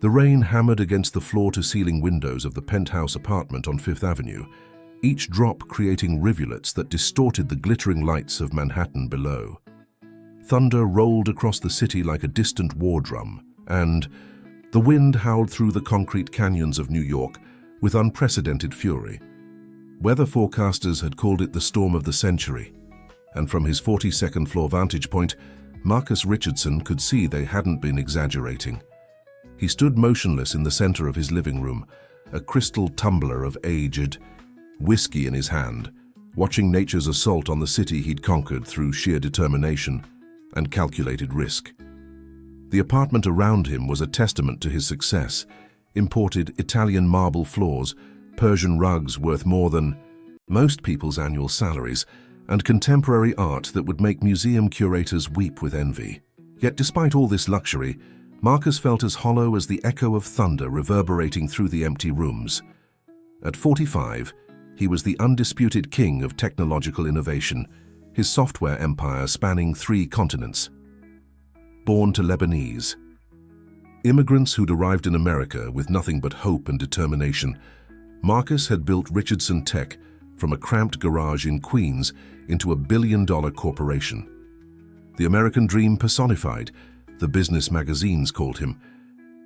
The rain hammered against the floor-to-ceiling windows of the penthouse apartment on Fifth Avenue, each drop creating rivulets that distorted the glittering lights of Manhattan below. Thunder rolled across the city like a distant war drum, and the wind howled through the concrete canyons of New York with unprecedented fury. Weather forecasters had called it the storm of the century, and from his 42nd floor vantage point, Marcus Richardson could see they hadn't been exaggerating. He stood motionless in the center of his living room, a crystal tumbler of aged whiskey in his hand, watching nature's assault on the city he'd conquered through sheer determination and calculated risk. The apartment around him was a testament to his success. Imported Italian marble floors, Persian rugs worth more than most people's annual salaries, and contemporary art that would make museum curators weep with envy. Yet despite all this luxury, Marcus felt as hollow as the echo of thunder reverberating through the empty rooms. At 45, he was the undisputed king of technological innovation, his software empire spanning 3 continents. Born to Lebanese immigrants who'd arrived in America with nothing but hope and determination, Marcus had built Richardson Tech from a cramped garage in Queens into a billion-dollar corporation. The American dream personified, the business magazines called him.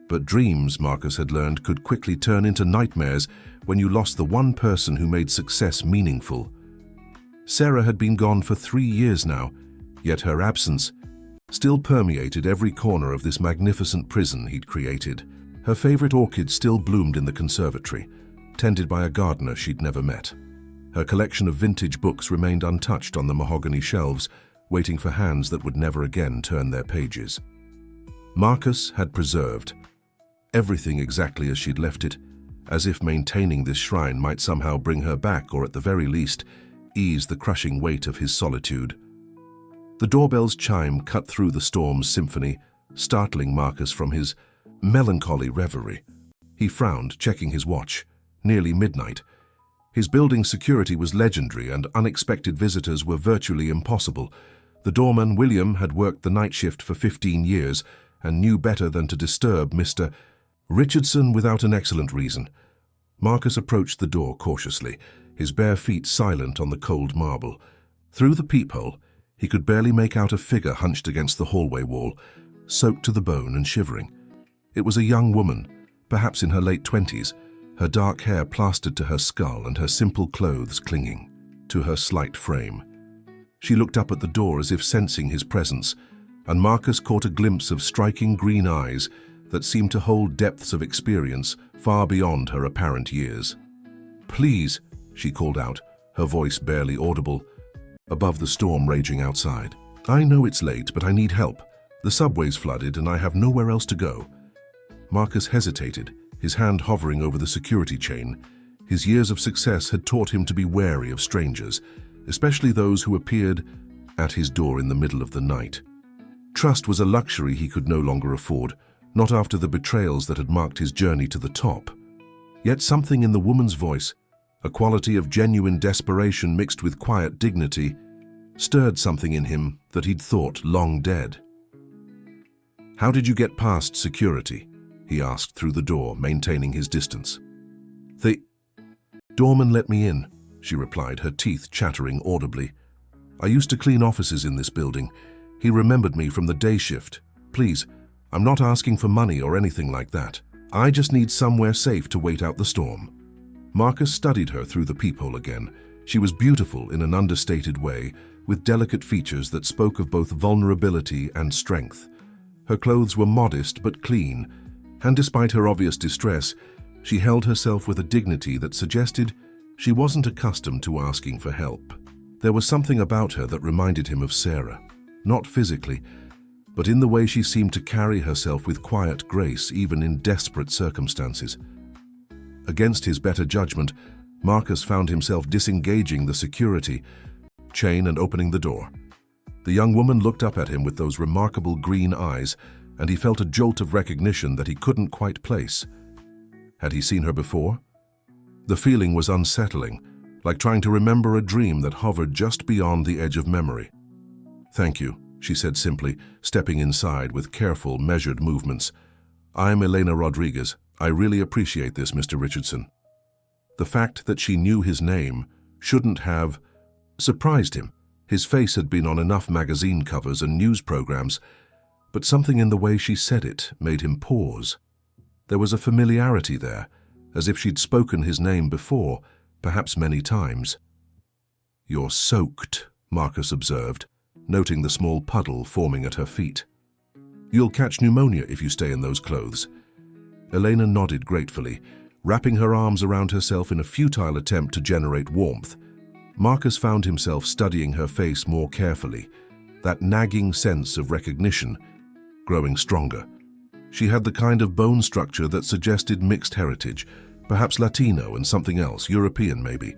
But dreams, Marcus had learned, could quickly turn into nightmares when you lost the one person who made success meaningful. Sarah had been gone for 3 years now, yet her absence still permeated every corner of this magnificent prison he'd created. Her favorite orchid still bloomed in the conservatory, tended by a gardener she'd never met. Her collection of vintage books remained untouched on the mahogany shelves, waiting for hands that would never again turn their pages. Marcus had preserved everything exactly as she'd left it, as if maintaining this shrine might somehow bring her back, or at the very least, ease the crushing weight of his solitude. The doorbell's chime cut through the storm's symphony, startling Marcus from his melancholy reverie. He frowned, checking his watch. Nearly midnight. His building's security was legendary, and unexpected visitors were virtually impossible. The doorman, William, had worked the night shift for 15 years and knew better than to disturb Mr. Richardson without an excellent reason. Marcus approached the door cautiously, his bare feet silent on the cold marble. Through the peephole, he could barely make out a figure hunched against the hallway wall, soaked to the bone and shivering. It was a young woman, perhaps in her late 20s, her dark hair plastered to her skull and her simple clothes clinging to her slight frame. She looked up at the door as if sensing his presence, and Marcus caught a glimpse of striking green eyes that seemed to hold depths of experience far beyond her apparent years. "Please," she called out, her voice barely audible, above the storm raging outside. "I know it's late, but I need help. The subway's flooded and I have nowhere else to go." Marcus hesitated, his hand hovering over the security chain. His years of success had taught him to be wary of strangers, especially those who appeared at his door in the middle of the night. Trust was a luxury he could no longer afford, not after the betrayals that had marked his journey to the top. Yet something in the woman's voice, a quality of genuine desperation mixed with quiet dignity, stirred something in him that he'd thought long dead. "How did you get past security?" he asked through the door, maintaining his distance. "The doorman let me in," she replied, her teeth chattering audibly. "I used to clean offices in this building. He remembered me from the day shift. Please, I'm not asking for money or anything like that. I just need somewhere safe to wait out the storm." Marcus studied her through the peephole again. She was beautiful in an understated way, with delicate features that spoke of both vulnerability and strength. Her clothes were modest but clean, and despite her obvious distress, she held herself with a dignity that suggested she wasn't accustomed to asking for help. There was something about her that reminded him of Sarah, not physically, but in the way she seemed to carry herself with quiet grace even in desperate circumstances. Against his better judgment, Marcus found himself disengaging the security chain and opening the door. The young woman looked up at him with those remarkable green eyes, and he felt a jolt of recognition that he couldn't quite place. Had he seen her before? The feeling was unsettling, like trying to remember a dream that hovered just beyond the edge of memory. "Thank you," she said simply, stepping inside with careful, measured movements. I'm Elena Rodriguez. I really appreciate this, Mr. Richardson. The fact that she knew his name shouldn't have surprised him. His face had been on enough magazine covers and news programs, but something in the way she said it made him pause. There was a familiarity there, as if she'd spoken his name before, perhaps many times. "You're soaked," Marcus observed, noting the small puddle forming at her feet. "You'll catch pneumonia if you stay in those clothes." Elena nodded gratefully, wrapping her arms around herself in a futile attempt to generate warmth. Marcus found himself studying her face more carefully, that nagging sense of recognition growing stronger. She had the kind of bone structure that suggested mixed heritage, perhaps Latino and something else, European maybe.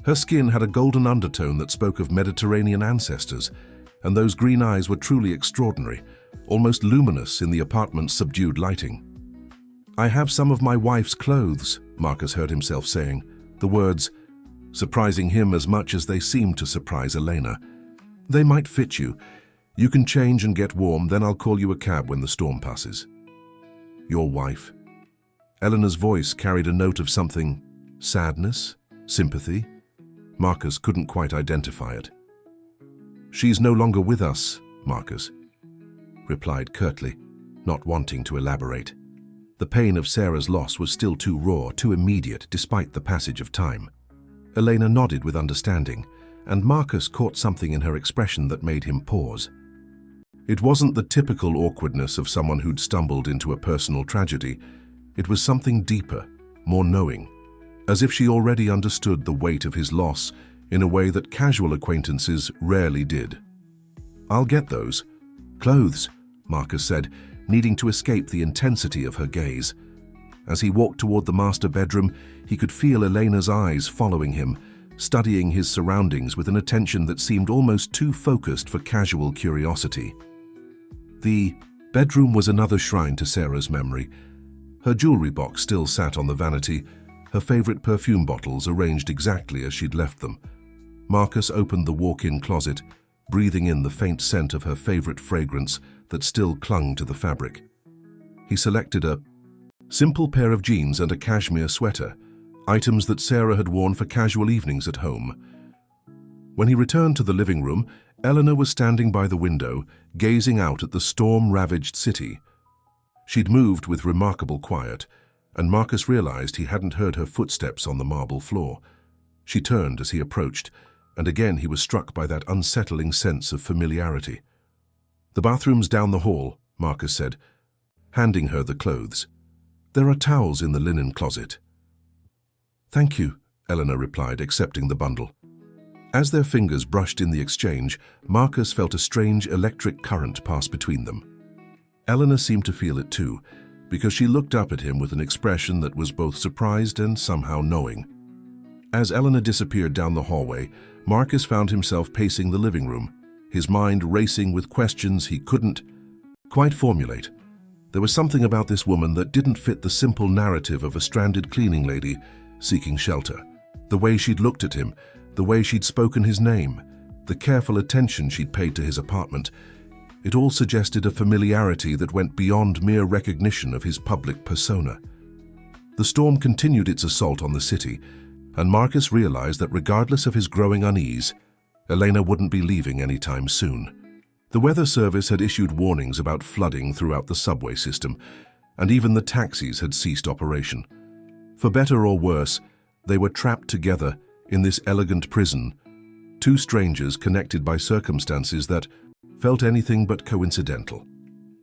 Her skin had a golden undertone that spoke of Mediterranean ancestors, and those green eyes were truly extraordinary, almost luminous in the apartment's subdued lighting. "I have some of my wife's clothes," Marcus heard himself saying, the words surprising him as much as they seemed to surprise Elena. "They might fit you. You can change and get warm, then I'll call you a cab when the storm passes." "Your wife?" Eleanor's voice carried a note of something, sadness, sympathy. Marcus couldn't quite identify it. "She's no longer with us," Marcus replied curtly, not wanting to elaborate. The pain of Sarah's loss was still too raw, too immediate, despite the passage of time. Elena nodded with understanding, and Marcus caught something in her expression that made him pause. It wasn't the typical awkwardness of someone who'd stumbled into a personal tragedy. It was something deeper, more knowing, as if she already understood the weight of his loss in a way that casual acquaintances rarely did. "I'll get those clothes," Marcus said, needing to escape the intensity of her gaze. As he walked toward the master bedroom, he could feel Elena's eyes following him, studying his surroundings with an attention that seemed almost too focused for casual curiosity. The bedroom was another shrine to Sarah's memory. Her jewelry box still sat on the vanity, her favorite perfume bottles arranged exactly as she'd left them. Marcus opened the walk-in closet, breathing in the faint scent of her favorite fragrance that still clung to the fabric. He selected a simple pair of jeans and a cashmere sweater, items that Sarah had worn for casual evenings at home. When he returned to the living room, Eleanor was standing by the window, gazing out at the storm-ravaged city. She'd moved with remarkable quiet, and Marcus realized he hadn't heard her footsteps on the marble floor. She turned as he approached, and again he was struck by that unsettling sense of familiarity. "The bathroom's down the hall," Marcus said, handing her the clothes. "There are towels in the linen closet." "Thank you," Eleanor replied, accepting the bundle. As their fingers brushed in the exchange, Marcus felt a strange electric current pass between them. Eleanor seemed to feel it too, because she looked up at him with an expression that was both surprised and somehow knowing. As Eleanor disappeared down the hallway, Marcus found himself pacing the living room, his mind racing with questions he couldn't quite formulate. There was something about this woman that didn't fit the simple narrative of a stranded cleaning lady seeking shelter. The way she'd looked at him, the way she'd spoken his name, the careful attention she'd paid to his apartment, it all suggested a familiarity that went beyond mere recognition of his public persona. The storm continued its assault on the city, and Marcus realized that regardless of his growing unease, Elena wouldn't be leaving anytime soon. The weather service had issued warnings about flooding throughout the subway system, and even the taxis had ceased operation. For better or worse, they were trapped together in this elegant prison, two strangers connected by circumstances that felt anything but coincidental.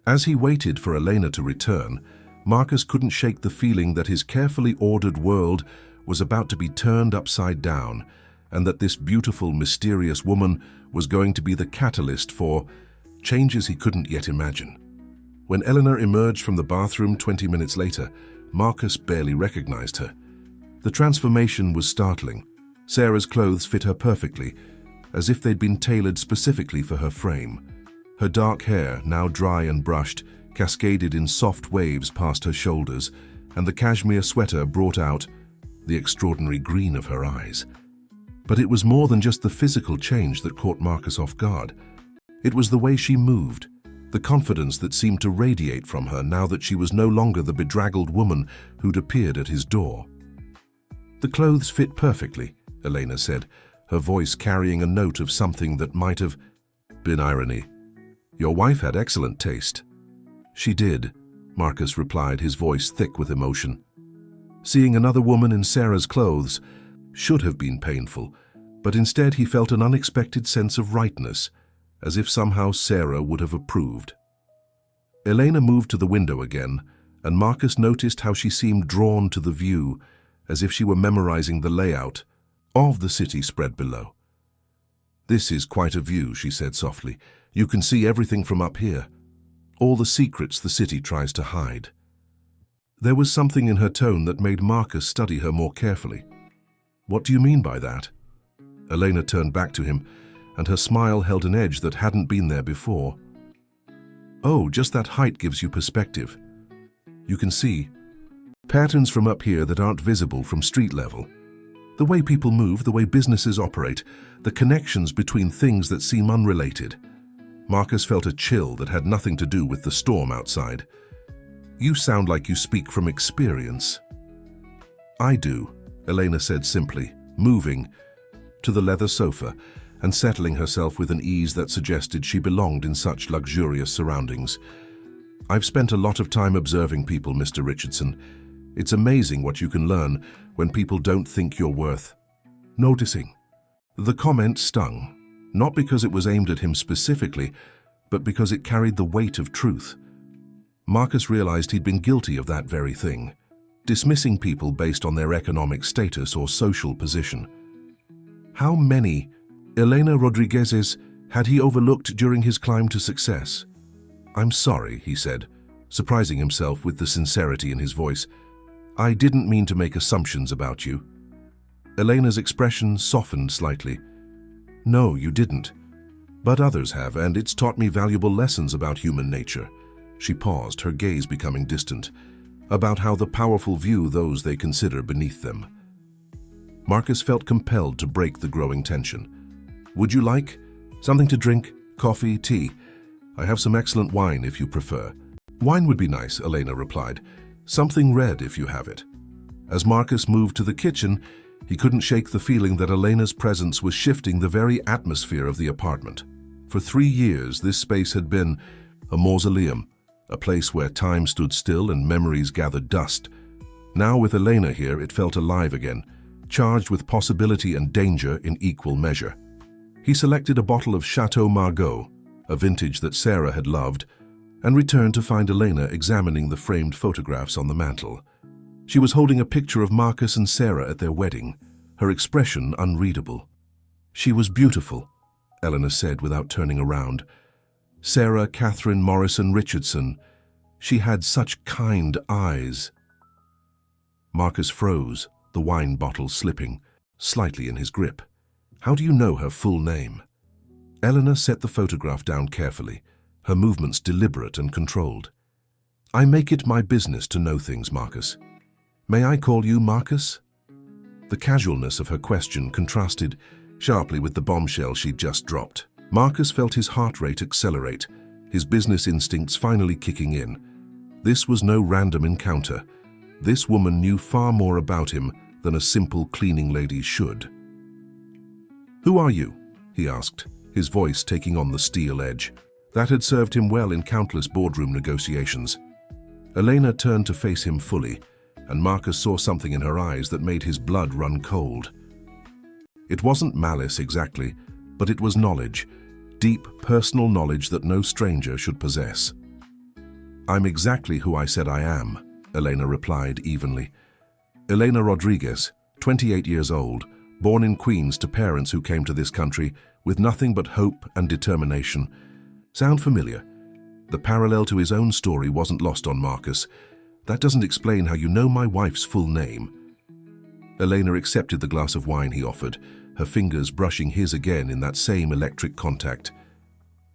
As he waited for Elena to return, Marcus couldn't shake the feeling that his carefully ordered world was about to be turned upside down, and that this beautiful, mysterious woman was going to be the catalyst for changes he couldn't yet imagine. When Eleanor emerged from the bathroom 20 minutes later, Marcus barely recognized her. The transformation was startling. Sarah's clothes fit her perfectly, as if they'd been tailored specifically for her frame. Her dark hair, now dry and brushed, cascaded in soft waves past her shoulders, and the cashmere sweater brought out the extraordinary green of her eyes. But it was more than just the physical change that caught Marcus off guard. It was the way she moved, the confidence that seemed to radiate from her now that she was no longer the bedraggled woman who'd appeared at his door. "The clothes fit perfectly," Elena said, her voice carrying a note of something that might have been irony. "Your wife had excellent taste." "She did," Marcus replied, his voice thick with emotion. Seeing another woman in Sarah's clothes should have been painful, but instead he felt an unexpected sense of rightness, as if somehow Sarah would have approved. Elena moved to the window again, and Marcus noticed how she seemed drawn to the view, as if she were memorizing the layout of the city spread below. "This is quite a view," she said softly. "You can see everything from up here. All the secrets the city tries to hide." There was something in her tone that made Marcus study her more carefully. "What do you mean by that?" Elena turned back to him, and her smile held an edge that hadn't been there before. "Oh, just that height gives you perspective. You can see patterns from up here that aren't visible from street level. The way people move, the way businesses operate, the connections between things that seem unrelated." Marcus felt a chill that had nothing to do with the storm outside. "You sound like you speak from experience." "I do," Elena said simply, moving to the leather sofa and settling herself with an ease that suggested she belonged in such luxurious surroundings. "I've spent a lot of time observing people, Mr. Richardson. It's amazing what you can learn when people don't think you're worth noticing." The comment stung, not because it was aimed at him specifically, but because it carried the weight of truth. Marcus realized he'd been guilty of that very thing, dismissing people based on their economic status or social position. How many Elena Rodriguez's had he overlooked during his climb to success? "I'm sorry," he said, surprising himself with the sincerity in his voice. "I didn't mean to make assumptions about you." Elena's expression softened slightly. "No, you didn't. But others have, and it's taught me valuable lessons about human nature." She paused, her gaze becoming distant, "about how the powerful view those they consider beneath them." Marcus felt compelled to break the growing tension. "Would you like something to drink? Coffee, tea? I have some excellent wine if you prefer." "Wine would be nice," Elena replied. "Something red if you have it." As Marcus moved to the kitchen, he couldn't shake the feeling that Elena's presence was shifting the very atmosphere of the apartment. For 3 years, this space had been a mausoleum, a place where time stood still and memories gathered dust. Now, with Elena here, it felt alive again, charged with possibility and danger in equal measure. He selected a bottle of Chateau Margaux, a vintage that Sarah had loved, and returned to find Elena examining the framed photographs on the mantel. She was holding a picture of Marcus and Sarah at their wedding, her expression unreadable. "She was beautiful," Elena said without turning around. "Sarah Catherine Morrison Richardson. She had such kind eyes." Marcus froze, the wine bottle slipping slightly in his grip. "How do you know her full name?" Elena set the photograph down carefully, her movements deliberate and controlled. "I make it my business to know things, Marcus. May I call you Marcus?" The casualness of her question contrasted sharply with the bombshell she'd just dropped. Marcus felt his heart rate accelerate, his business instincts finally kicking in. This was no random encounter. This woman knew far more about him than a simple cleaning lady should. "Who are you?" he asked, his voice taking on the steel edge. That had served him well in countless boardroom negotiations. Elena turned to face him fully, and Marcus saw something in her eyes that made his blood run cold. It wasn't malice exactly, but it was knowledge, deep personal knowledge that no stranger should possess. "I'm exactly who I said I am," Elena replied evenly. Elena Rodriguez, 28 years old, born in Queens to parents who came to this country with nothing but hope and determination. Sound familiar? The parallel to his own story wasn't lost on Marcus. "That doesn't explain how you know my wife's full name." Elena accepted the glass of wine he offered, her fingers brushing his again in that same electric contact.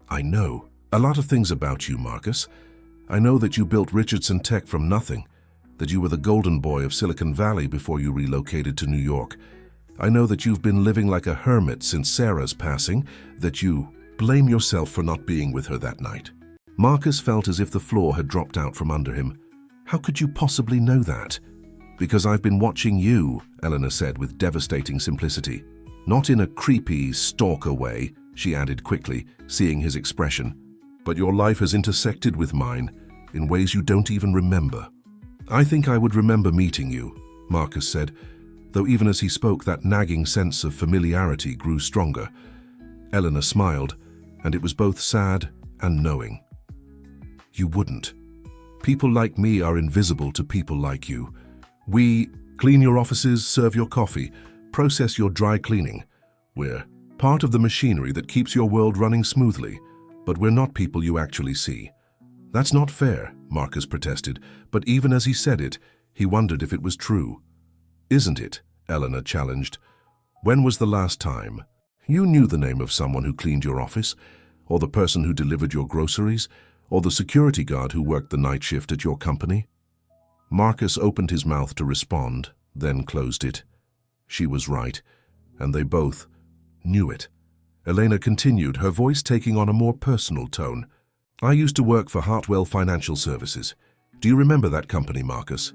"I know a lot of things about you, Marcus. I know that you built Richardson Tech from nothing, that you were the golden boy of Silicon Valley before you relocated to New York. I know that you've been living like a hermit since Sarah's passing, that you blame yourself for not being with her that night." Marcus felt as if the floor had dropped out from under him. How could you possibly know that? Because I've been watching you, Eleanor said with devastating simplicity. Not in a creepy, stalker way, she added quickly, seeing his expression. But your life has intersected with mine in ways you don't even remember. I think I would remember meeting you, Marcus said, though even as he spoke that nagging sense of familiarity grew stronger. Eleanor smiled, and it was both sad and knowing. You wouldn't. People like me are invisible to people like you. We clean your offices, serve your coffee, process your dry cleaning. We're part of the machinery that keeps your world running smoothly, but we're not people you actually see. That's not fair, Marcus protested, but even as he said it, he wondered if it was true. Isn't it? Eleanor challenged. When was the last time? You knew the name of someone who cleaned your office, or the person who delivered your groceries, or the security guard who worked the night shift at your company? Marcus opened his mouth to respond, then closed it. She was right, and they both knew it. Elena continued, her voice taking on a more personal tone. I used to work for Hartwell Financial Services. Do you remember that company, Marcus?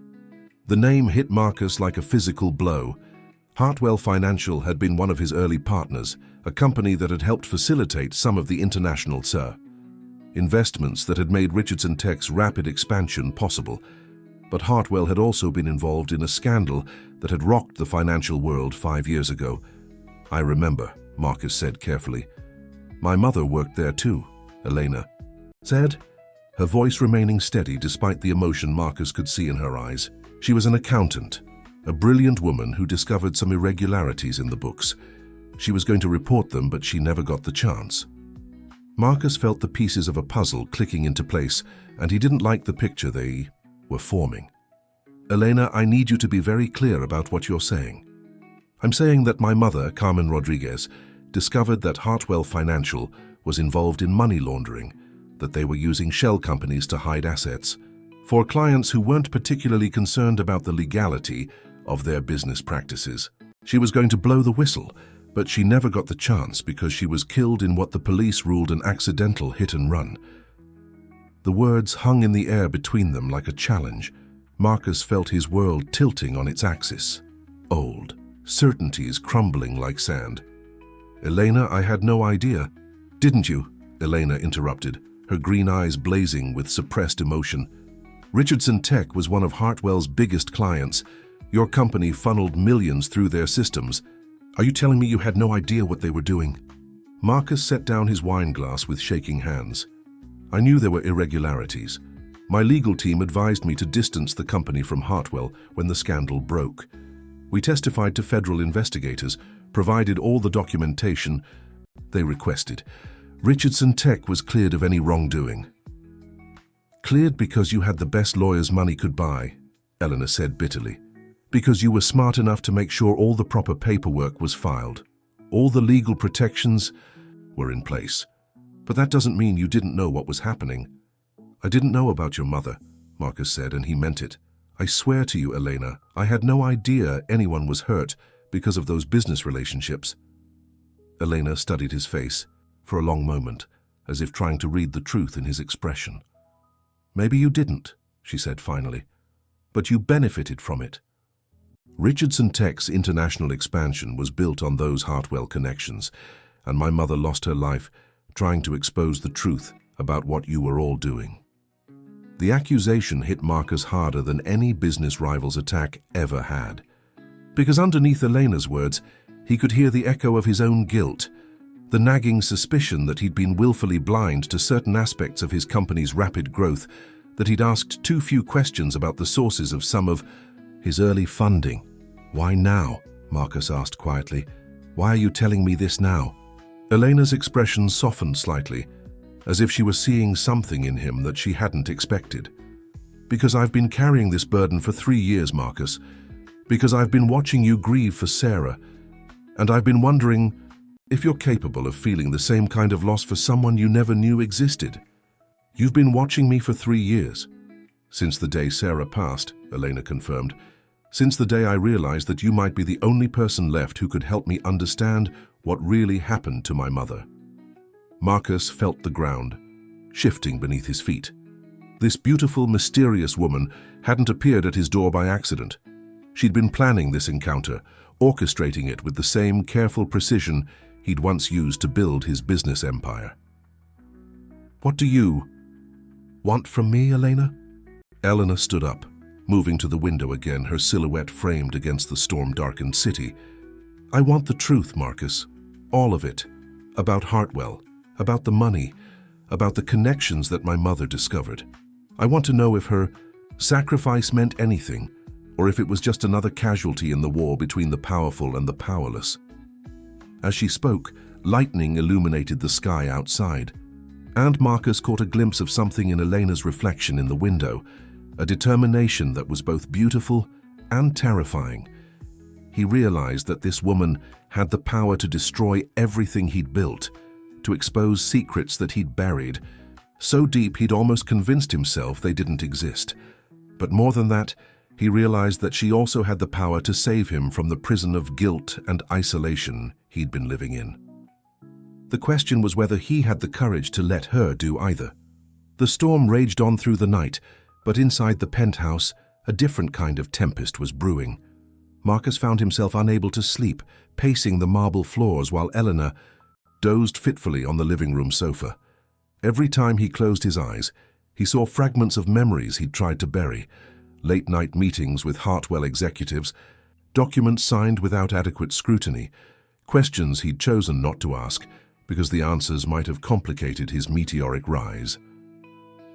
The name hit Marcus like a physical blow. Hartwell Financial had been one of his early partners, a company that had helped facilitate some of the international investments that had made Richardson Tech's rapid expansion possible. But Hartwell had also been involved in a scandal that had rocked the financial world 5 years ago. I remember, Marcus said carefully. My mother worked there too, Elena said, her voice remaining steady despite the emotion Marcus could see in her eyes. She was an accountant, a brilliant woman who discovered some irregularities in the books. She was going to report them, but she never got the chance. Marcus felt the pieces of a puzzle clicking into place, and he didn't like the picture they were forming. Elena, I need you to be very clear about what you're saying. I'm saying that my mother, Carmen Rodriguez, discovered that Hartwell Financial was involved in money laundering, that they were using shell companies to hide assets for clients who weren't particularly concerned about the legality of their business practices. She was going to blow the whistle, but she never got the chance because she was killed in what the police ruled an accidental hit and run. The words hung in the air between them like a challenge. Marcus felt his world tilting on its axis. Old, certainties crumbling like sand. Elena, I had no idea. Didn't you? Elena interrupted, her green eyes blazing with suppressed emotion. Richardson Tech was one of Hartwell's biggest clients. Your company funneled millions through their systems. Are you telling me you had no idea what they were doing? Marcus set down his wine glass with shaking hands. I knew there were irregularities. My legal team advised me to distance the company from Hartwell when the scandal broke. We testified to federal investigators, provided all the documentation they requested. Richardson Tech was cleared of any wrongdoing. Cleared because you had the best lawyers money could buy, Eleanor said bitterly. Because you were smart enough to make sure all the proper paperwork was filed. All the legal protections were in place. But that doesn't mean you didn't know what was happening. I didn't know about your mother, Marcus said, and he meant it. I swear to you, Elena, I had no idea anyone was hurt because of those business relationships. Elena studied his face for a long moment, as if trying to read the truth in his expression. Maybe you didn't, she said finally, but you benefited from it. Richardson Tech's international expansion was built on those Hartwell connections, and my mother lost her life trying to expose the truth about what you were all doing. The accusation hit Marcus harder than any business rival's attack ever had. Because underneath Elena's words, he could hear the echo of his own guilt, the nagging suspicion that he'd been willfully blind to certain aspects of his company's rapid growth, that he'd asked too few questions about the sources of some of his early funding. Why now? Marcus asked quietly. Why are you telling me this now? Elena's expression softened slightly, as if she were seeing something in him that she hadn't expected. Because I've been carrying this burden for 3 years, Marcus. Because I've been watching you grieve for Sarah, and I've been wondering if you're capable of feeling the same kind of loss for someone you never knew existed. You've been watching me for 3 years. Since the day Sarah passed, Elena confirmed. Since the day I realized that you might be the only person left who could help me understand what really happened to my mother. Marcus felt the ground. shifting beneath his feet. This beautiful, mysterious woman hadn't appeared at his door by accident. She'd been planning this encounter, orchestrating it with the same careful precision he'd once used to build his business empire. "What do you want from me, Elena?" Elena stood up, moving to the window again, her silhouette framed against the storm-darkened city. "I want the truth, Marcus. All of it. About Hartwell, about the money, about the connections that my mother discovered. I want to know if her sacrifice meant anything, or if it was just another casualty in the war between the powerful and the powerless." As she spoke, lightning illuminated the sky outside, and Marcus caught a glimpse of something in Elena's reflection in the window, a determination that was both beautiful and terrifying. He realized that this woman had the power to destroy everything he'd built, to expose secrets that he'd buried, so deep he'd almost convinced himself they didn't exist. But more than that, he realized that she also had the power to save him from the prison of guilt and isolation he'd been living in. The question was whether he had the courage to let her do either. The storm raged on through the night, but inside the penthouse, a different kind of tempest was brewing. Marcus found himself unable to sleep, pacing the marble floors while Elena dozed fitfully on the living room sofa. Every time he closed his eyes, he saw fragments of memories he'd tried to bury, late-night meetings with Hartwell executives, documents signed without adequate scrutiny, questions he'd chosen not to ask because the answers might have complicated his meteoric rise.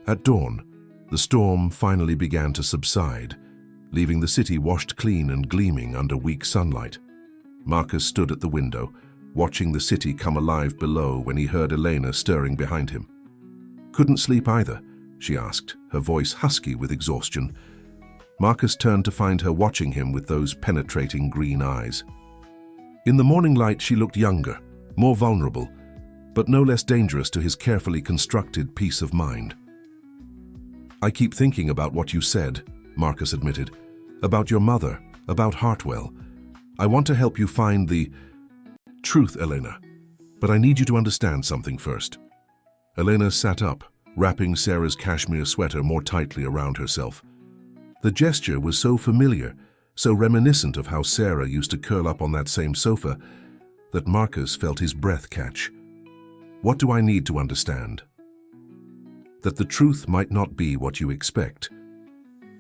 At dawn, the storm finally began to subside, leaving the city washed clean and gleaming under weak sunlight. Marcus stood at the window, watching the city come alive below when he heard Elena stirring behind him. "Couldn't sleep either?" she asked, her voice husky with exhaustion. Marcus turned to find her watching him with those penetrating green eyes. In the morning light, she looked younger, more vulnerable, but no less dangerous to his carefully constructed peace of mind. "I keep thinking about what you said," Marcus admitted, "about your mother, about Hartwell. I want to help you find the truth, Elena, but I need you to understand something first." Elena sat up, wrapping Sarah's cashmere sweater more tightly around herself. The gesture was so familiar, so reminiscent of how Sarah used to curl up on that same sofa, that Marcus felt his breath catch. "What do I need to understand?" "That the truth might not be what you expect.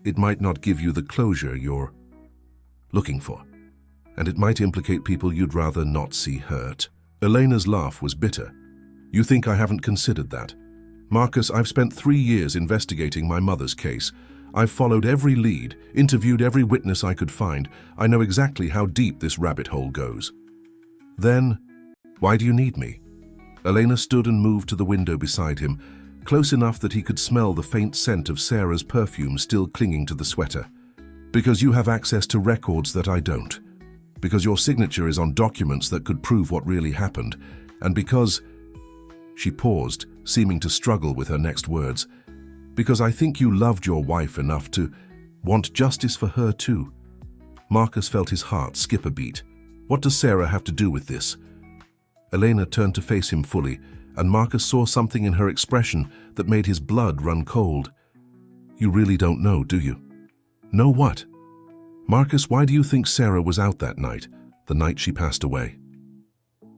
It might not give you the closure you're looking for, and it might implicate people you'd rather not see hurt." Elena's laugh was bitter. "You think I haven't considered that? Marcus, I've spent 3 years investigating my mother's case. I've followed every lead, interviewed every witness I could find. I know exactly how deep this rabbit hole goes." "Then, why do you need me?" Elena stood and moved to the window beside him, close enough that he could smell the faint scent of Sarah's perfume still clinging to the sweater. "Because you have access to records that I don't. Because your signature is on documents that could prove what really happened. And because—" She paused, seeming to struggle with her next words. "Because I think you loved your wife enough to want justice for her too." Marcus felt his heart skip a beat. What does Sarah have to do with this? Elena turned to face him fully, and Marcus saw something in her expression that made his blood run cold. "You really don't know, do you?" "Know what?" "Marcus, why do you think Sarah was out that night, the night she passed away?"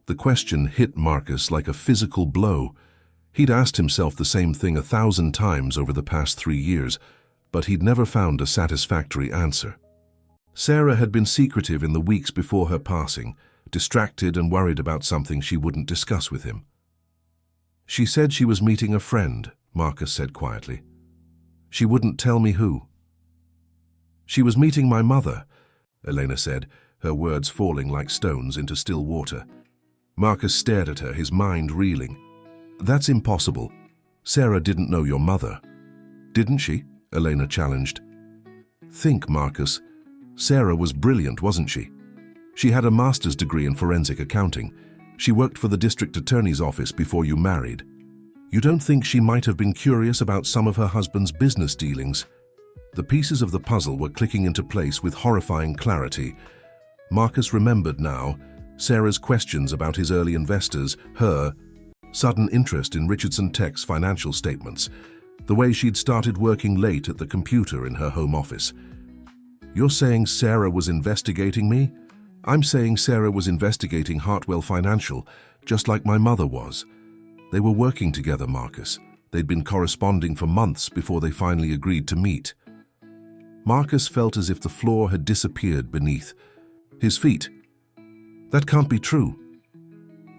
The question hit Marcus like a physical blow. He'd asked himself the same thing 1,000 times over the past 3 years, but he'd never found a satisfactory answer. Sarah had been secretive in the weeks before her passing, distracted and worried about something she wouldn't discuss with him. "She said she was meeting a friend," Marcus said quietly. "She wouldn't tell me who." "She was meeting my mother," Elena said, her words falling like stones into still water. Marcus stared at her, his mind reeling. "That's impossible. Sarah didn't know your mother." "Didn't she?" Elena challenged. "Think, Marcus. Sarah was brilliant, wasn't she? She had a master's degree in forensic accounting. She worked for the district attorney's office before you married. You don't think she might have been curious about some of her husband's business dealings?" The pieces of the puzzle were clicking into place with horrifying clarity. Marcus remembered now Sarah's questions about his early investors, her Sudden interest in Richardson Tech's financial statements, the way she'd started working late at the computer in her home office. You're saying Sarah was investigating me? I'm saying Sarah was investigating Hartwell Financial, just like my mother was. They were working together, Marcus. They'd been corresponding for months before they finally agreed to meet. Marcus felt as if the floor had disappeared beneath his feet. That can't be true.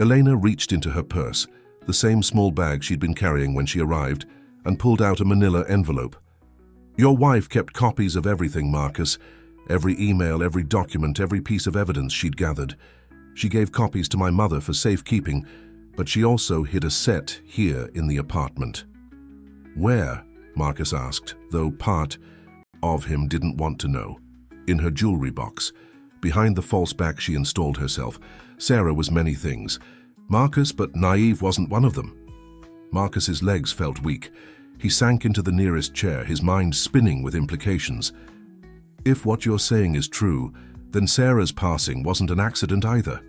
Elena reached into her purse, the same small bag she'd been carrying when she arrived, and pulled out a manila envelope. Your wife kept copies of everything, Marcus. Every email, every document, every piece of evidence she'd gathered. She gave copies to my mother for safekeeping, but she also hid a set here in the apartment. Where? Marcus asked, though part of him didn't want to know. In her jewelry box. Behind the false back she installed herself. Sarah was many things. Marcus, but naive, wasn't one of them. Marcus's legs felt weak. He sank into the nearest chair, his mind spinning with implications. If what you're saying is true, then Sarah's passing wasn't an accident either.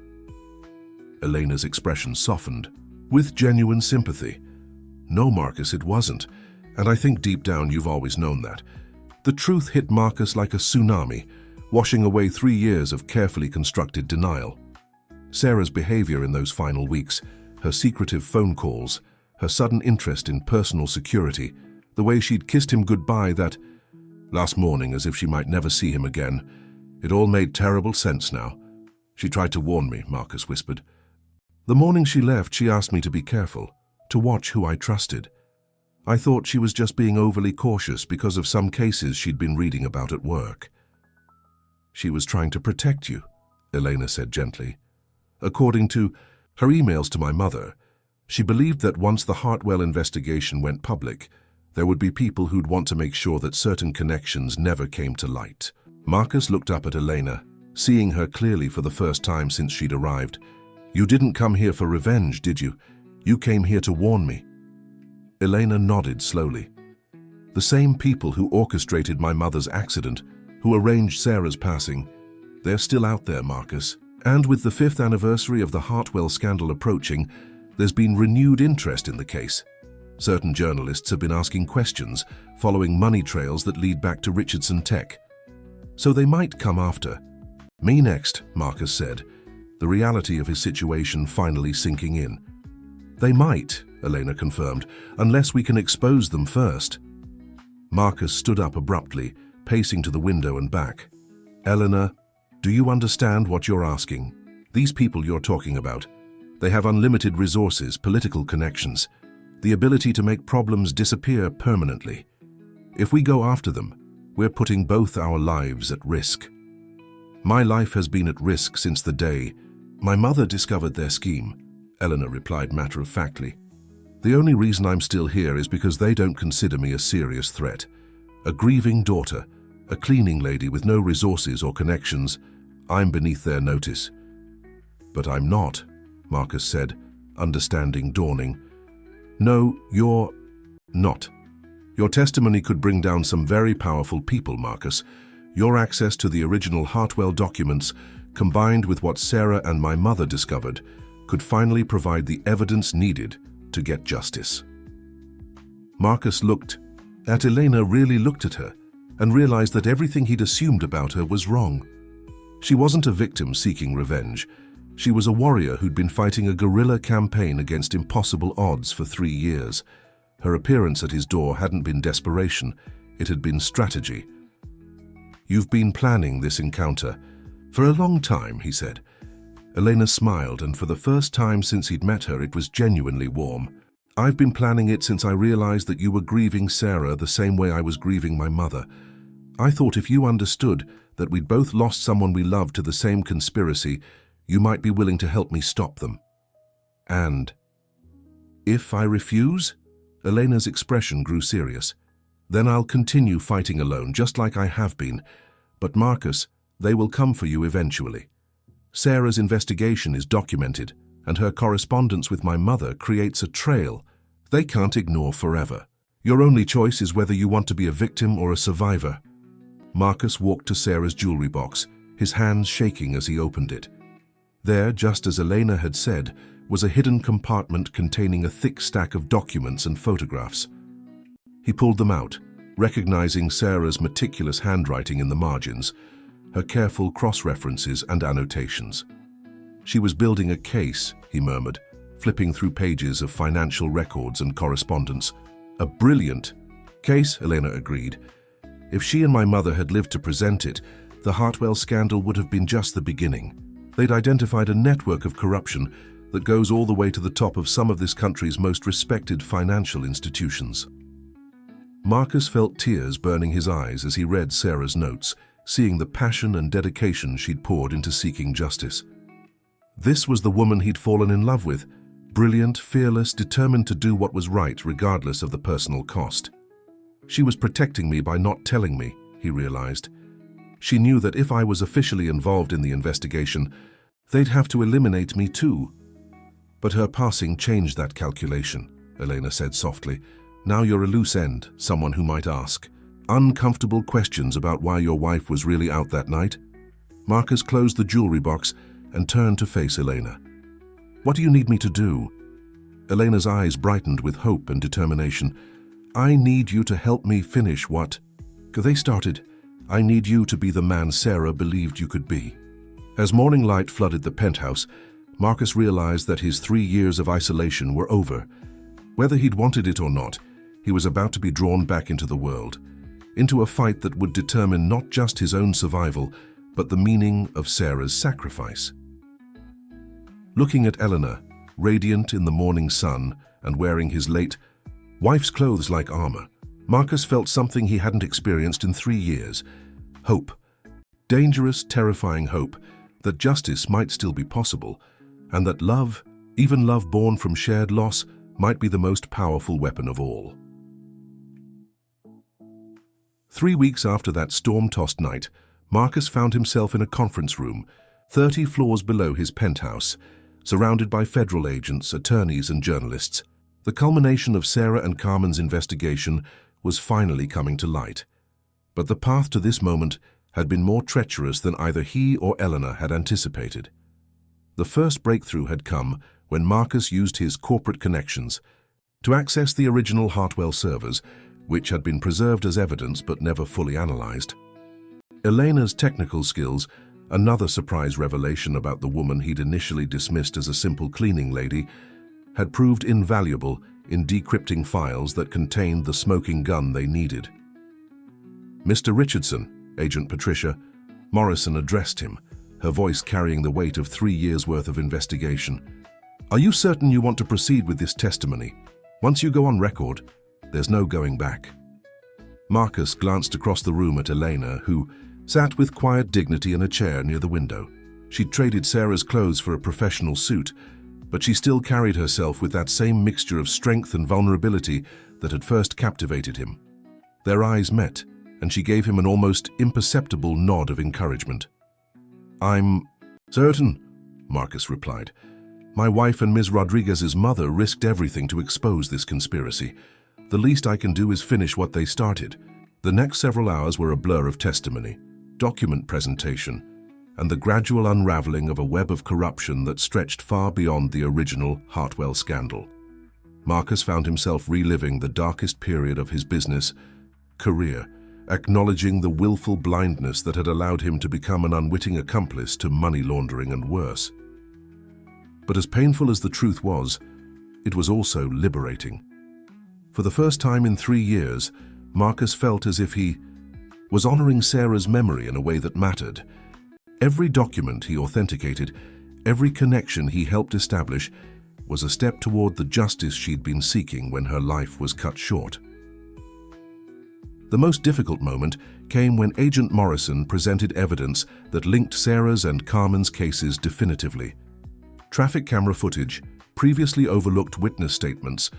Elena's expression softened, with genuine sympathy. No, Marcus, it wasn't, and I think deep down you've always known that. The truth hit Marcus like a tsunami, washing away 3 years of carefully constructed denial. Sarah's behavior in those final weeks, her secretive phone calls, her sudden interest in personal security, the way she'd kissed him goodbye that last morning as if she might never see him again. It all made terrible sense now. She tried to warn me, Marcus whispered. The morning she left, she asked me to be careful, to watch who I trusted. I thought she was just being overly cautious because of some cases she'd been reading about at work. She was trying to protect you, Elena said gently. According to her emails to my mother, she believed that once the Hartwell investigation went public, there would be people who'd want to make sure that certain connections never came to light. Marcus looked up at Elena, seeing her clearly for the first time since she'd arrived. You didn't come here for revenge, did you? You came here to warn me. Elena nodded slowly. The same people who orchestrated my mother's accident, who arranged Sarah's passing, they're still out there, Marcus. And with the 5th anniversary of the Hartwell scandal approaching, there's been renewed interest in the case. Certain journalists have been asking questions, following money trails that lead back to Richardson Tech. So they might come after me next, Marcus said, the reality of his situation finally sinking in. They might, Elena confirmed, unless we can expose them first. Marcus stood up abruptly, pacing to the window and back. Eleanor, do you understand what you're asking? These people you're talking about, they have unlimited resources, political connections, the ability to make problems disappear permanently. If we go after them, we're putting both our lives at risk. My life has been at risk since the day my mother discovered their scheme, Eleanor replied matter-of-factly. The only reason I'm still here is because they don't consider me a serious threat. A grieving daughter, a cleaning lady with no resources or connections, I'm beneath their notice. But I'm not, Marcus said, understanding dawning. No, you're not. Your testimony could bring down some very powerful people, Marcus. Your access to the original Hartwell documents, combined with what Sarah and my mother discovered, could finally provide the evidence needed to get justice. Marcus looked at Elena, really looked at her, and realized that everything he'd assumed about her was wrong. She wasn't a victim seeking revenge. She was a warrior who'd been fighting a guerrilla campaign against impossible odds for 3 years. Her appearance at his door hadn't been desperation, it had been strategy. You've been planning this encounter for a long time, he said. Elena smiled, and for the first time since he'd met her, it was genuinely warm. I've been planning it since I realized that you were grieving Sarah the same way I was grieving my mother. I thought if you understood that we'd both lost someone we loved to the same conspiracy, you might be willing to help me stop them. And if I refuse? Elena's expression grew serious. Then I'll continue fighting alone, just like I have been. But Marcus, they will come for you eventually. Sarah's investigation is documented, and her correspondence with my mother creates a trail they can't ignore forever. Your only choice is whether you want to be a victim or a survivor. Marcus walked to Sarah's jewelry box, his hands shaking as he opened it. There, just as Elena had said, was a hidden compartment containing a thick stack of documents and photographs. He pulled them out, recognizing Sarah's meticulous handwriting in the margins, her careful cross-references and annotations. She was building a case, he murmured, flipping through pages of financial records and correspondence. A brilliant case, Elena agreed. If she and my mother had lived to present it, the Hartwell scandal would have been just the beginning. They'd identified a network of corruption that goes all the way to the top of some of this country's most respected financial institutions. Marcus felt tears burning his eyes as he read Sarah's notes, seeing the passion and dedication she'd poured into seeking justice. This was the woman he'd fallen in love with, brilliant, fearless, determined to do what was right regardless of the personal cost. She was protecting me by not telling me, he realized. She knew that if I was officially involved in the investigation, they'd have to eliminate me too. But her passing changed that calculation, Elena said softly. Now you're a loose end, someone who might ask uncomfortable questions about why your wife was really out that night. Marcus closed the jewelry box and turned to face Elena. What do you need me to do? Elena's eyes brightened with hope and determination. I need you to help me finish what they started. I need you to be the man Sarah believed you could be. As morning light flooded the penthouse, Marcus realized that his 3 years of isolation were over. Whether he'd wanted it or not, he was about to be drawn back into the world, into a fight that would determine not just his own survival, but the meaning of Sarah's sacrifice. Looking at Eleanor, radiant in the morning sun and wearing his late wife's clothes like armor, Marcus felt something he hadn't experienced in 3 years. Hope. Dangerous, terrifying hope that justice might still be possible, and that love, even love born from shared loss, might be the most powerful weapon of all. 3 weeks after that storm-tossed night, Marcus found himself in a conference room, 30 floors below his penthouse, surrounded by federal agents, attorneys, and journalists. The culmination of Sarah and Carmen's investigation was finally coming to light. But the path to this moment had been more treacherous than either he or Eleanor had anticipated. The first breakthrough had come when Marcus used his corporate connections to access the original Hartwell servers, which had been preserved as evidence but never fully analyzed. Elena's technical skills, another surprise revelation about the woman he'd initially dismissed as a simple cleaning lady, had proved invaluable in decrypting files that contained the smoking gun they needed. Mr. Richardson, Agent Patricia, Morrison addressed him, her voice carrying the weight of 3 years' worth of investigation. Are you certain you want to proceed with this testimony? Once you go on record, there's no going back. Marcus glanced across the room at Elena, who sat with quiet dignity in a chair near the window. She'd traded Sarah's clothes for a professional suit, but she still carried herself with that same mixture of strength and vulnerability that had first captivated him. Their eyes met, and she gave him an almost imperceptible nod of encouragement. I'm certain, Marcus replied. My wife and Ms. Rodriguez's mother risked everything to expose this conspiracy. The least I can do is finish what they started. The next several hours were a blur of testimony, document presentation, and the gradual unraveling of a web of corruption that stretched far beyond the original Hartwell scandal. Marcus found himself reliving the darkest period of his business career, acknowledging the willful blindness that had allowed him to become an unwitting accomplice to money laundering and worse. But as painful as the truth was, it was also liberating. For the first time in 3 years, Marcus felt as if he was honoring Sarah's memory in a way that mattered. Every document he authenticated, every connection he helped establish, was a step toward the justice she'd been seeking when her life was cut short. The most difficult moment came when Agent Morrison presented evidence that linked Sarah's and Carmen's cases definitively. Traffic camera footage, previously overlooked witness statements,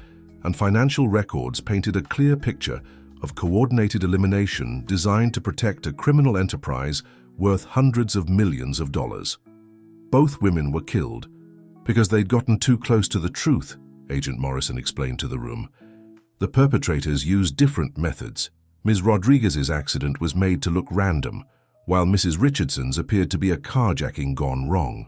and financial records painted a clear picture of coordinated elimination designed to protect a criminal enterprise worth hundreds of millions of dollars. Both women were killed because they'd gotten too close to the truth, Agent Morrison explained to the room. The perpetrators used different methods. Ms. Rodriguez's accident was made to look random, while Mrs. Richardson's appeared to be a carjacking gone wrong.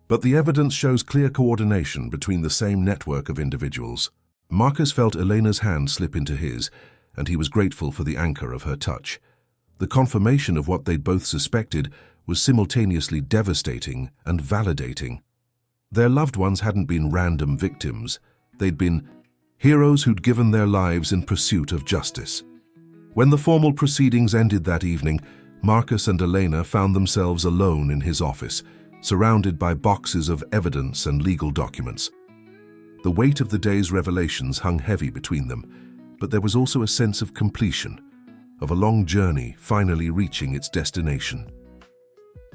But the evidence shows clear coordination between the same network of individuals. Marcus felt Elena's hand slip into his, and he was grateful for the anchor of her touch. The confirmation of what they'd both suspected was simultaneously devastating and validating. Their loved ones hadn't been random victims. They'd been heroes who'd given their lives in pursuit of justice. When the formal proceedings ended that evening, Marcus and Elena found themselves alone in his office, surrounded by boxes of evidence and legal documents. The weight of the day's revelations hung heavy between them, but there was also a sense of completion, of a long journey finally reaching its destination.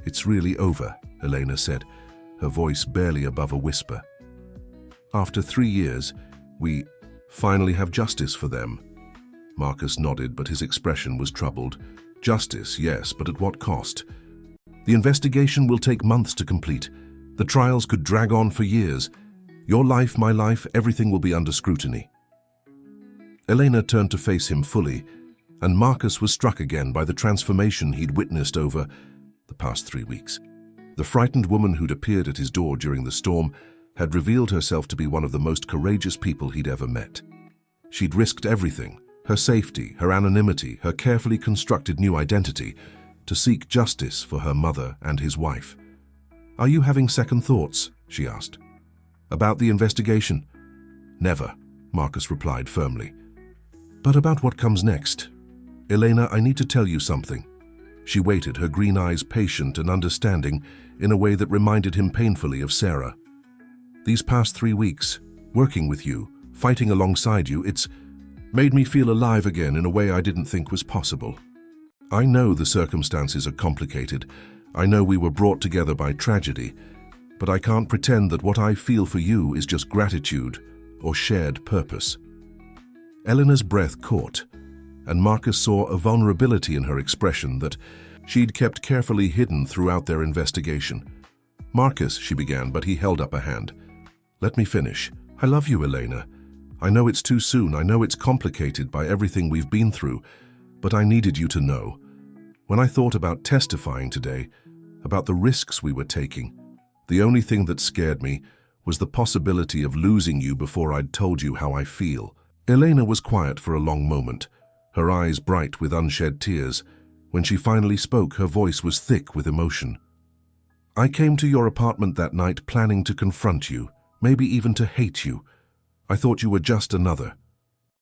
"It's really over," Elena said, her voice barely above a whisper. "After 3 years, we finally have justice for them." Marcus nodded, but his expression was troubled. "Justice, yes, but at what cost? The investigation will take months to complete. The trials could drag on for years. Your life, my life, everything will be under scrutiny." Elena turned to face him fully, and Marcus was struck again by the transformation he'd witnessed over the past 3 weeks. The frightened woman who'd appeared at his door during the storm had revealed herself to be one of the most courageous people he'd ever met. She'd risked everything, her safety, her anonymity, her carefully constructed new identity, to seek justice for her mother and his wife. "Are you having second thoughts?" she asked. "About the investigation?" "Never," Marcus replied firmly. "But about what comes next? Elena, I need to tell you something." She waited, her green eyes patient and understanding in a way that reminded him painfully of Sarah. "These past 3 weeks, working with you, fighting alongside you, it's made me feel alive again in a way I didn't think was possible. I know the circumstances are complicated. I know we were brought together by tragedy, but I can't pretend that what I feel for you is just gratitude or shared purpose." Elena's breath caught, and Marcus saw a vulnerability in her expression that she'd kept carefully hidden throughout their investigation. "Marcus," she began, but he held up a hand. "Let me finish. I love you, Elena. I know it's too soon. I know it's complicated by everything we've been through, but I needed you to know. When I thought about testifying today, about the risks we were taking, the only thing that scared me was the possibility of losing you before I'd told you how I feel." Elena was quiet for a long moment, her eyes bright with unshed tears. When she finally spoke, her voice was thick with emotion. "I came to your apartment that night planning to confront you, maybe even to hate you. I thought you were just another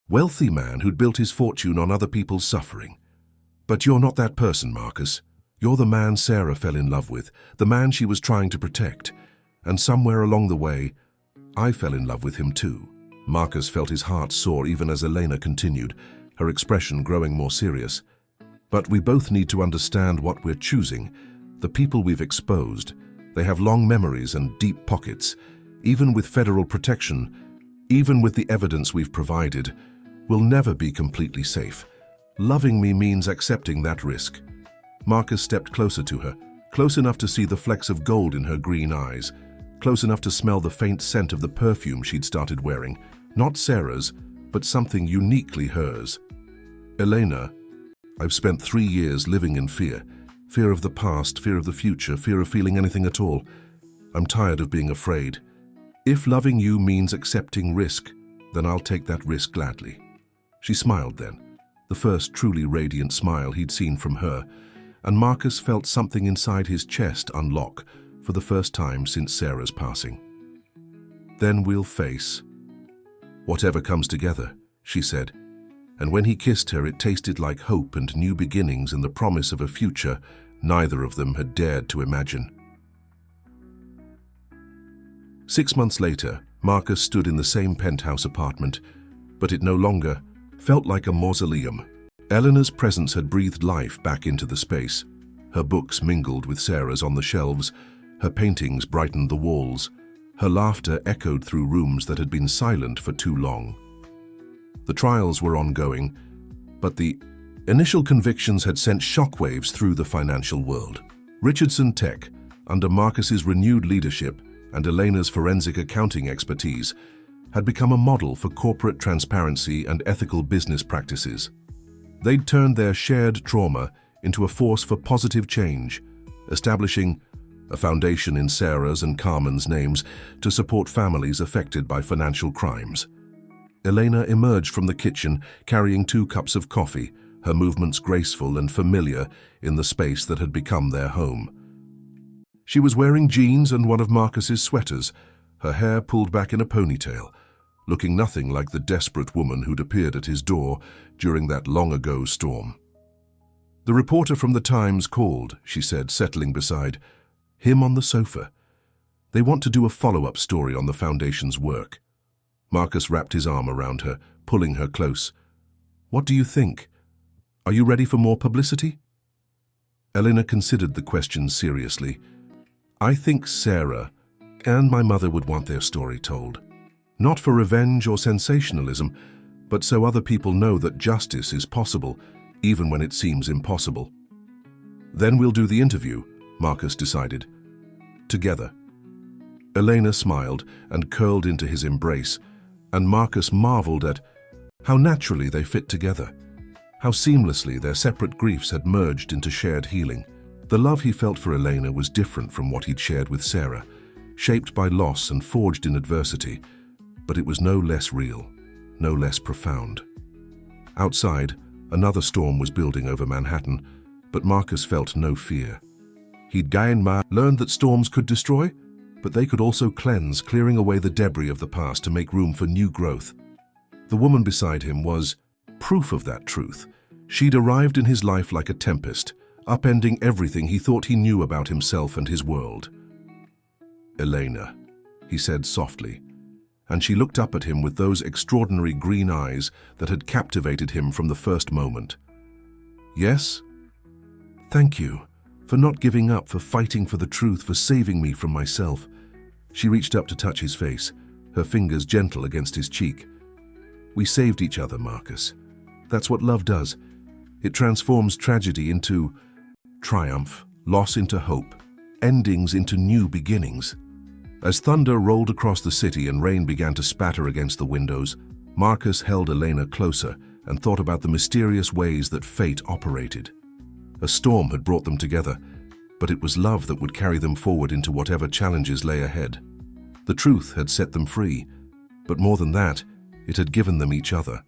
wealthy man who'd built his fortune on other people's suffering. But you're not that person, Marcus. You're the man Sarah fell in love with, the man she was trying to protect. And somewhere along the way, I fell in love with him too." Marcus felt his heart soar even as Elena continued, her expression growing more serious. "But we both need to understand what we're choosing. The people we've exposed, they have long memories and deep pockets. Even with federal protection, even with the evidence we've provided, we'll never be completely safe. Loving me means accepting that risk." Marcus stepped closer to her, close enough to see the flecks of gold in her green eyes, close enough to smell the faint scent of the perfume she'd started wearing, not Sarah's, but something uniquely hers. "Elena, I've spent 3 years living in fear. Fear of the past, fear of the future, fear of feeling anything at all. I'm tired of being afraid. If loving you means accepting risk, then I'll take that risk gladly." She smiled then, the first truly radiant smile he'd seen from her, and Marcus felt something inside his chest unlock for the first time since Sarah's passing. "Then we'll face whatever comes together," she said, and when he kissed her it tasted like hope and new beginnings and the promise of a future neither of them had dared to imagine. 6 months later, Marcus stood in the same penthouse apartment, but it no longer felt like a mausoleum. Eleanor's presence had breathed life back into the space. Her books mingled with Sarah's on the shelves, her paintings brightened the walls, her laughter echoed through rooms that had been silent for too long. The trials were ongoing, but the initial convictions had sent shockwaves through the financial world. Richardson Tech, under Marcus's renewed leadership and Elena's forensic accounting expertise, had become a model for corporate transparency and ethical business practices. They'd turned their shared trauma into a force for positive change, establishing a foundation in Sarah's and Carmen's names to support families affected by financial crimes. Elena emerged from the kitchen carrying 2 cups of coffee, her movements graceful and familiar in the space that had become their home. She was wearing jeans and one of Marcus's sweaters, her hair pulled back in a ponytail, looking nothing like the desperate woman who'd appeared at his door during that long-ago storm. "The reporter from the Times called," she said, settling beside him on the sofa. "They want to do a follow-up story on the Foundation's work." Marcus wrapped his arm around her, pulling her close. "What do you think? Are you ready for more publicity?" Elena considered the question seriously. "I think Sarah and my mother would want their story told. Not for revenge or sensationalism, but so other people know that justice is possible, even when it seems impossible." "Then we'll do the interview," Marcus decided. "Together." Elena smiled and curled into his embrace, and Marcus marveled at how naturally they fit together, how seamlessly their separate griefs had merged into shared healing. The love he felt for Elena was different from what he'd shared with Sarah, shaped by loss and forged in adversity, but it was no less real, no less profound. Outside, another storm was building over Manhattan, but Marcus felt no fear. He'd learned that storms could destroy, but they could also cleanse, clearing away the debris of the past to make room for new growth. The woman beside him was proof of that truth. She'd arrived in his life like a tempest, upending everything he thought he knew about himself and his world. "Elena," he said softly, and she looked up at him with those extraordinary green eyes that had captivated him from the first moment. "Yes? Thank you for not giving up, for fighting for the truth, for saving me from myself." She reached up to touch his face, her fingers gentle against his cheek. "We saved each other, Marcus. That's what love does. It transforms tragedy into triumph, loss into hope, endings into new beginnings." As thunder rolled across the city and rain began to spatter against the windows, Marcus held Elena closer and thought about the mysterious ways that fate operated. A storm had brought them together, but it was love that would carry them forward into whatever challenges lay ahead. The truth had set them free, but more than that, it had given them each other.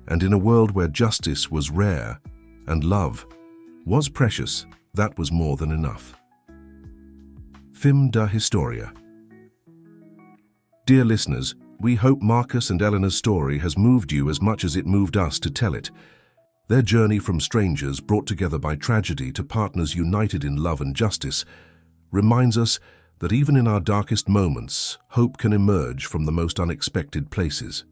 And in a world where justice was rare and love was precious, that was more than enough. Film da Historia. Dear listeners, we hope Marcus and Elena's story has moved you as much as it moved us to tell it. Their journey from strangers brought together by tragedy to partners united in love and justice reminds us that even in our darkest moments, hope can emerge from the most unexpected places.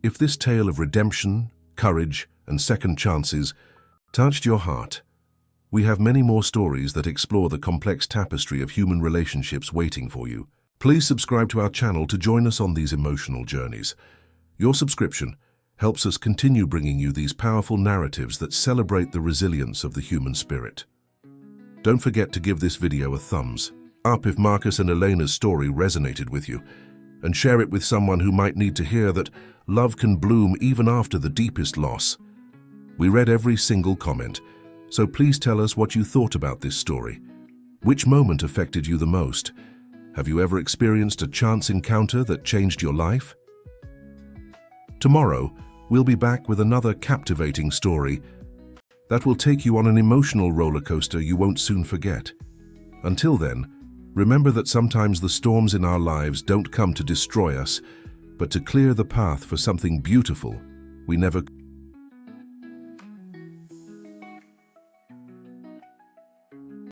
If this tale of redemption, courage, and second chances touched your heart, we have many more stories that explore the complex tapestry of human relationships waiting for you. Please subscribe to our channel to join us on these emotional journeys. Your subscription helps us continue bringing you these powerful narratives that celebrate the resilience of the human spirit. Don't forget to give this video a thumbs up if Marcus and Elena's story resonated with you, and share it with someone who might need to hear that love can bloom even after the deepest loss. We read every single comment, so please tell us what you thought about this story. Which moment affected you the most? Have you ever experienced a chance encounter that changed your life? Tomorrow, we'll be back with another captivating story that will take you on an emotional roller coaster you won't soon forget. Until then, remember that sometimes the storms in our lives don't come to destroy us, but to clear the path for something beautiful we never